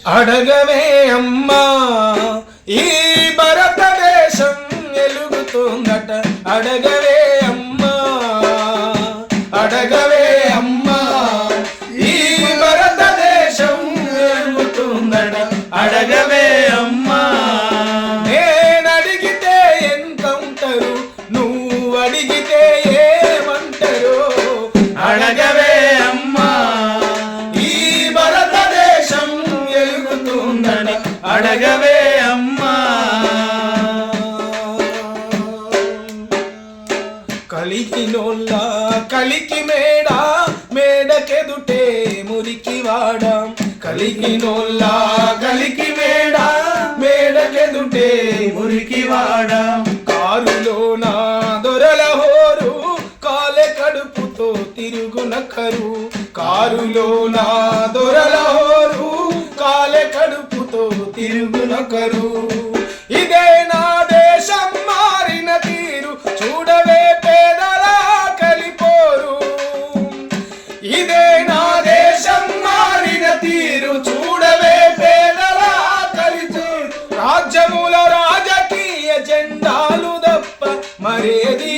అడగవే అమ్మా ఈ భారతదేశం ఎలుగుతుందట. అడగవే అమ్మా, అడగవే అమ్మా ఈ భారతదేశం ఎలుగుతుందట. అడగవే అమ్మా. నేనడిగితే ఎంతంటారు, నువ్వు అడిగితే ఏమంటారు. అడగవే అమ్మా ఈ భారతదేశం ఎలుగుతుందని. అడగవే అమ్మా. కలికినోళ్ళ కలికి మేడ, మేడకెదుటే మురికి వాడ. కలికినోళ్ళ కలికి మేడ, మేడకెదుటే మురికి వాడ. కారులోన దొరల హోరు, కాలె కడుపుతో తిరుగునకరు. కారులోన దొరల హోరు, కాలె కడుపుతో తిరుగునకరు. ఇదే నా దేశం మారిన తీరు, చూడవే పేదల కలిపోరు. ఇదే నా దేశం మారిన తీరు, చూడవే పేదల కలిపోరు. రాజ్యముల రాజకీయ జెండాలు తప్ప మరేది